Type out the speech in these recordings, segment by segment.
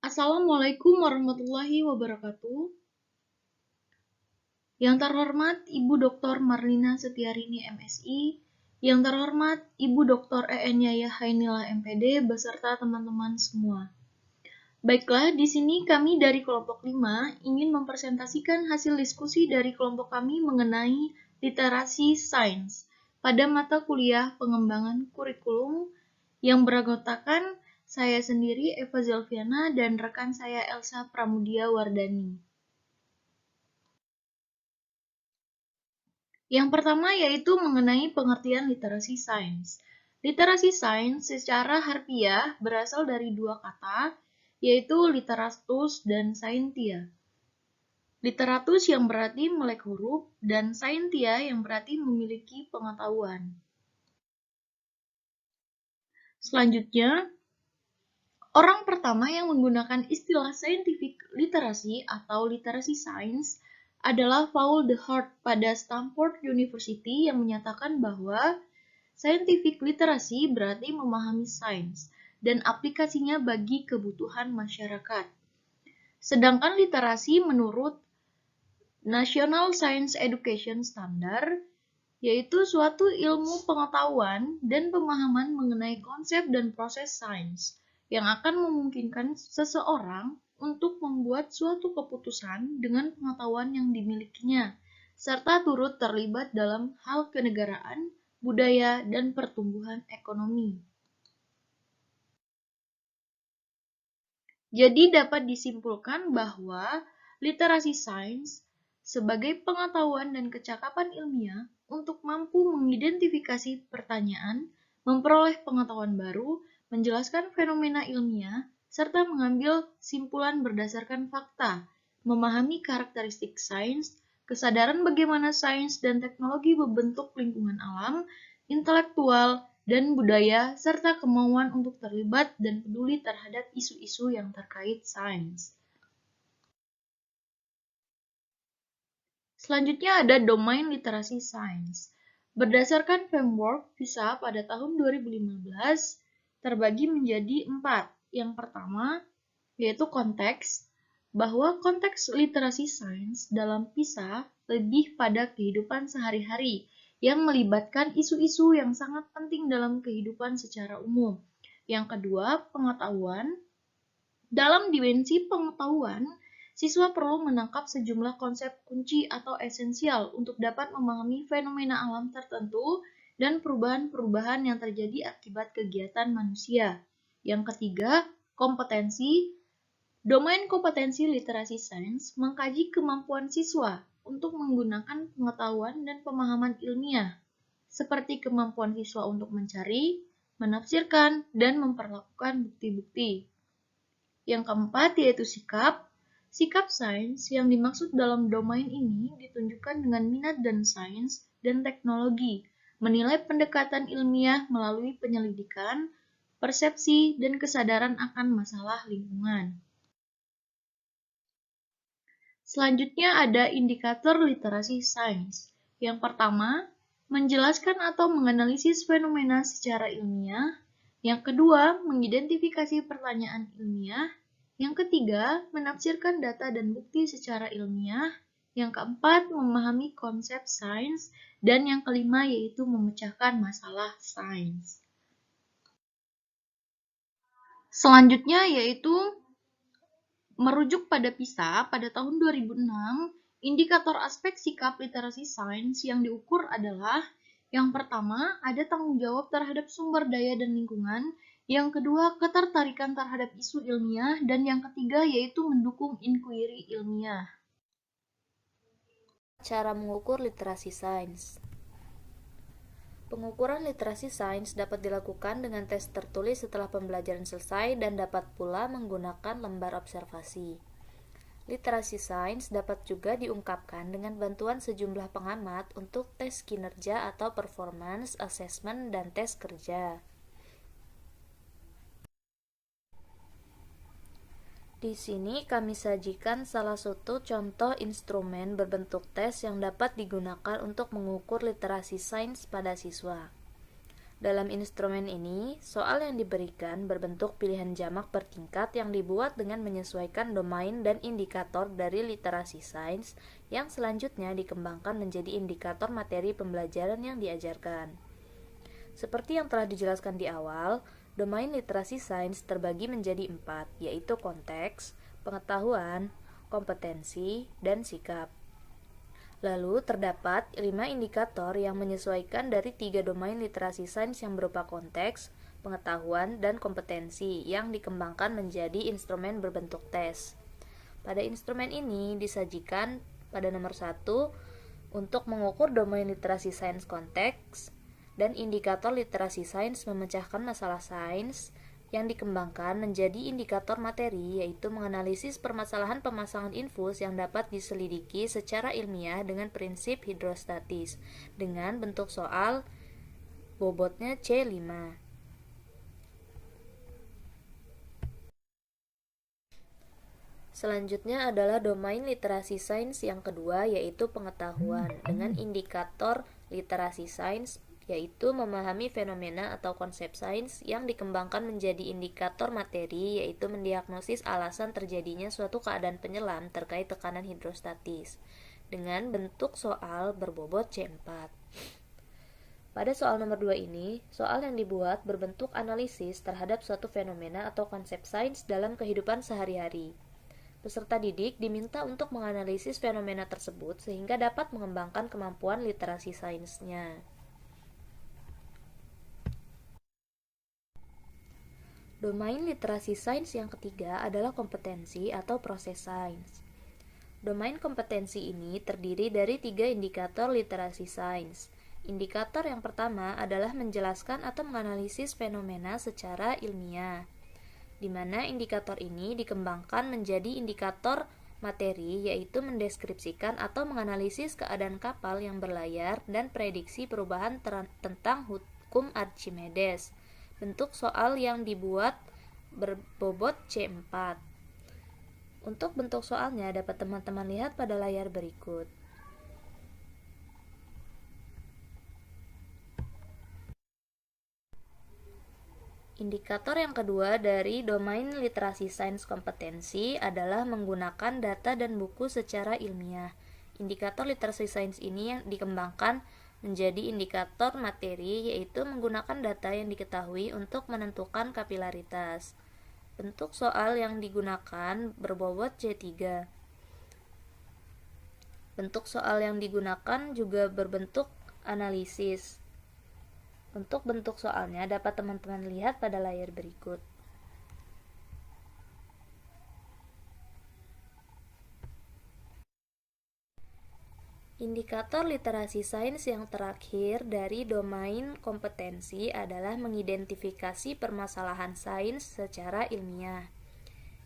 Assalamualaikum warahmatullahi wabarakatuh. Yang terhormat Ibu Dr. Marlina Setiarini MSI, yang terhormat Ibu Dr. EN Yaya Hainila MPD beserta teman-teman semua. Baiklah, di sini kami dari kelompok 5 ingin mempresentasikan hasil diskusi dari kelompok kami mengenai literasi sains pada mata kuliah pengembangan kurikulum yang beranggotakan saya sendiri Eva Zelviana dan rekan saya Elsa Pramudia Wardani. Yang pertama yaitu mengenai pengertian literasi sains. Literasi sains secara harfiah berasal dari dua kata, yaitu literatus dan scientia. Literatus yang berarti melek huruf dan scientia yang berarti memiliki pengetahuan. Selanjutnya, orang pertama yang menggunakan istilah scientific literacy atau literasi sains adalah Paul de Hart pada Stanford University yang menyatakan bahwa scientific literacy berarti memahami sains dan aplikasinya bagi kebutuhan masyarakat. Sedangkan literasi menurut National Science Education Standard yaitu suatu ilmu pengetahuan dan pemahaman mengenai konsep dan proses sains yang akan memungkinkan seseorang untuk membuat suatu keputusan dengan pengetahuan yang dimilikinya, serta turut terlibat dalam hal kenegaraan, budaya, dan pertumbuhan ekonomi. Jadi dapat disimpulkan bahwa literasi sains sebagai pengetahuan dan kecakapan ilmiah untuk mampu mengidentifikasi pertanyaan, memperoleh pengetahuan baru, menjelaskan fenomena ilmiah, serta mengambil simpulan berdasarkan fakta, memahami karakteristik sains, kesadaran bagaimana sains dan teknologi membentuk lingkungan alam, intelektual, dan budaya, serta kemauan untuk terlibat dan peduli terhadap isu-isu yang terkait sains. Selanjutnya ada domain literasi sains. Berdasarkan framework PISA pada tahun 2015, terbagi menjadi 4. Yang pertama, yaitu konteks, bahwa konteks literasi sains dalam PISA lebih pada kehidupan sehari-hari yang melibatkan isu-isu yang sangat penting dalam kehidupan secara umum. Yang kedua, pengetahuan. Dalam dimensi pengetahuan, siswa perlu menangkap sejumlah konsep kunci atau esensial untuk dapat memahami fenomena alam tertentu dan perubahan-perubahan yang terjadi akibat kegiatan manusia. Yang ketiga, kompetensi. Domain kompetensi literasi sains mengkaji kemampuan siswa untuk menggunakan pengetahuan dan pemahaman ilmiah, seperti kemampuan siswa untuk mencari, menafsirkan, dan memperlakukan bukti-bukti. Yang keempat yaitu sikap. Sikap sains yang dimaksud dalam domain ini ditunjukkan dengan minat dan sains dan teknologi, menilai pendekatan ilmiah melalui penyelidikan, persepsi, dan kesadaran akan masalah lingkungan. Selanjutnya ada indikator literasi sains. Yang pertama, menjelaskan atau menganalisis fenomena secara ilmiah. Yang kedua, mengidentifikasi pertanyaan ilmiah. Yang ketiga, menafsirkan data dan bukti secara ilmiah. Yang keempat, memahami konsep sains. Dan yang kelima yaitu memecahkan masalah sains. Selanjutnya yaitu merujuk pada PISA pada tahun 2006, indikator aspek sikap literasi sains yang diukur adalah yang pertama, ada tanggung jawab terhadap sumber daya dan lingkungan, yang kedua, ketertarikan terhadap isu ilmiah, dan yang ketiga yaitu mendukung inquiry ilmiah. Cara mengukur literasi sains. Pengukuran literasi sains dapat dilakukan dengan tes tertulis setelah pembelajaran selesai dan dapat pula menggunakan lembar observasi. Literasi sains dapat juga diungkapkan dengan bantuan sejumlah pengamat untuk tes kinerja atau performance assessment dan tes kerja. Di sini kami sajikan salah satu contoh instrumen berbentuk tes yang dapat digunakan untuk mengukur literasi sains pada siswa. Dalam instrumen ini, soal yang diberikan berbentuk pilihan jamak bertingkat yang dibuat dengan menyesuaikan domain dan indikator dari literasi sains yang selanjutnya dikembangkan menjadi indikator materi pembelajaran yang diajarkan. Seperti yang telah dijelaskan di awal, domain literasi sains terbagi menjadi 4, yaitu konteks, pengetahuan, kompetensi, dan sikap. Lalu, terdapat 5 indikator yang menyesuaikan dari 3 domain literasi sains yang berupa konteks, pengetahuan, dan kompetensi yang dikembangkan menjadi instrumen berbentuk tes. Pada instrumen ini disajikan pada nomor 1 untuk mengukur domain literasi sains konteks dan indikator literasi sains memecahkan masalah sains yang dikembangkan menjadi indikator materi, yaitu menganalisis permasalahan pemasangan infus yang dapat diselidiki secara ilmiah dengan prinsip hidrostatis, dengan bentuk soal bobotnya C5. Selanjutnya adalah domain literasi sains yang kedua, yaitu pengetahuan, dengan indikator literasi sains yaitu memahami fenomena atau konsep sains yang dikembangkan menjadi indikator materi, yaitu mendiagnosis alasan terjadinya suatu keadaan penyelam terkait tekanan hidrostatis, dengan bentuk soal berbobot C4. Pada soal nomor 2 ini, soal yang dibuat berbentuk analisis terhadap suatu fenomena atau konsep sains dalam kehidupan sehari-hari. Peserta didik diminta untuk menganalisis fenomena tersebut sehingga dapat mengembangkan kemampuan literasi sainsnya. Domain literasi sains yang ketiga adalah kompetensi atau proses sains. Domain kompetensi ini terdiri dari 3 indikator literasi sains. Indikator yang pertama adalah menjelaskan atau menganalisis fenomena secara ilmiah, di mana indikator ini dikembangkan menjadi indikator materi, yaitu mendeskripsikan atau menganalisis keadaan kapal yang berlayar dan prediksi perubahan tentang hukum Archimedes. Bentuk soal yang dibuat berbobot C4. Untuk bentuk soalnya dapat teman-teman lihat pada layar berikut. Indikator yang kedua dari domain literasi sains kompetensi adalah menggunakan data dan buku secara ilmiah. Indikator literasi sains ini yang dikembangkan menjadi indikator materi, yaitu menggunakan data yang diketahui untuk menentukan kapilaritas. Bentuk soal yang digunakan berbobot C3. Bentuk soal yang digunakan juga berbentuk analisis. Untuk bentuk soalnya dapat teman-teman lihat pada layar berikut. Indikator literasi sains yang terakhir dari domain kompetensi adalah mengidentifikasi permasalahan sains secara ilmiah.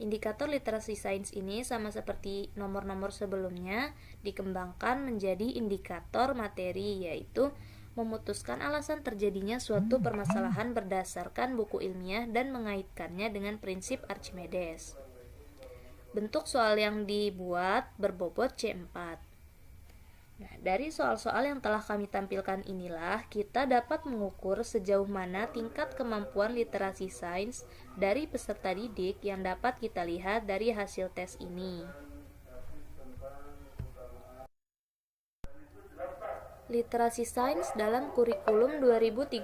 Indikator literasi sains ini sama seperti nomor-nomor sebelumnya dikembangkan menjadi indikator materi, yaitu memutuskan alasan terjadinya suatu permasalahan berdasarkan buku ilmiah dan mengaitkannya dengan prinsip Archimedes. Bentuk soal yang dibuat berbobot C4. Nah, dari soal-soal yang telah kami tampilkan inilah kita dapat mengukur sejauh mana tingkat kemampuan literasi sains dari peserta didik yang dapat kita lihat dari hasil tes ini. Literasi sains dalam kurikulum 2013.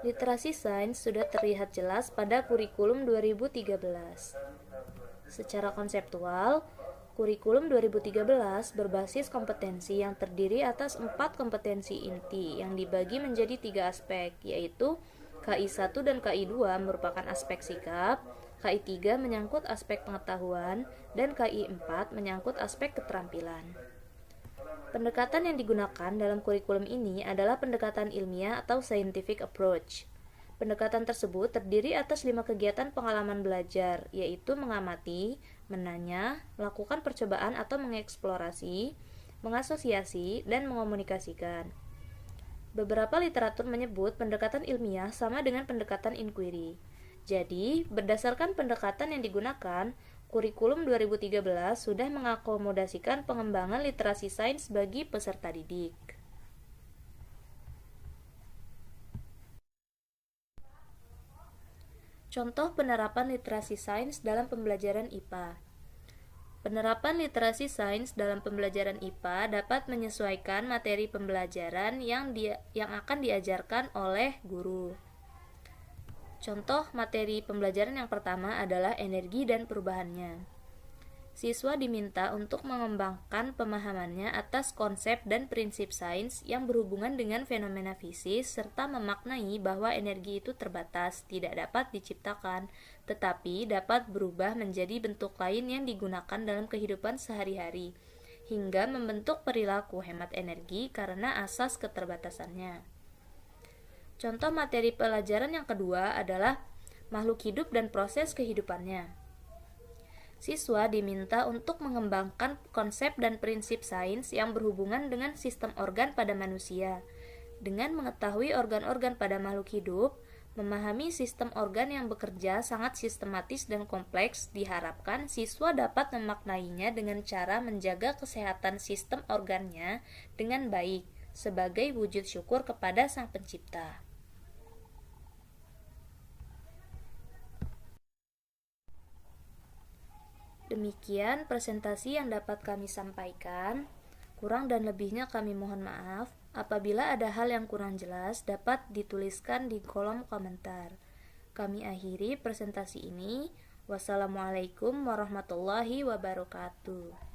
Literasi sains sudah terlihat jelas pada kurikulum 2013. Secara konseptual, kurikulum 2013 berbasis kompetensi yang terdiri atas 4 kompetensi inti yang dibagi menjadi 3 aspek, yaitu KI1 dan KI2 merupakan aspek sikap, KI3 menyangkut aspek pengetahuan, dan KI4 menyangkut aspek keterampilan. Pendekatan yang digunakan dalam kurikulum ini adalah pendekatan ilmiah atau scientific approach. Pendekatan tersebut terdiri atas 5 kegiatan pengalaman belajar, yaitu mengamati, menanya, melakukan percobaan atau mengeksplorasi, mengasosiasi, dan mengomunikasikan. Beberapa literatur menyebut pendekatan ilmiah sama dengan pendekatan inquiry. Jadi, berdasarkan pendekatan yang digunakan, kurikulum 2013 sudah mengakomodasikan pengembangan literasi sains bagi peserta didik. Contoh penerapan literasi sains dalam pembelajaran IPA. Penerapan literasi sains dalam pembelajaran IPA dapat menyesuaikan materi pembelajaran yang akan diajarkan oleh guru. Contoh materi pembelajaran yang pertama adalah energi dan perubahannya. Siswa diminta untuk mengembangkan pemahamannya atas konsep dan prinsip sains yang berhubungan dengan fenomena fisik serta memaknai bahwa energi itu terbatas, tidak dapat diciptakan, tetapi dapat berubah menjadi bentuk lain yang digunakan dalam kehidupan sehari-hari, hingga membentuk perilaku hemat energi karena asas keterbatasannya. Contoh materi pelajaran yang kedua adalah makhluk hidup dan proses kehidupannya. Siswa diminta untuk mengembangkan konsep dan prinsip sains yang berhubungan dengan sistem organ pada manusia. Dengan mengetahui organ-organ pada makhluk hidup, memahami sistem organ yang bekerja sangat sistematis dan kompleks, diharapkan siswa dapat memaknainya dengan cara menjaga kesehatan sistem organnya dengan baik, sebagai wujud syukur kepada Sang Pencipta. Demikian presentasi yang dapat kami sampaikan. Kurang dan lebihnya kami mohon maaf. Apabila ada hal yang kurang jelas, dapat dituliskan di kolom komentar. Kami akhiri presentasi ini. Wassalamualaikum warahmatullahi wabarakatuh.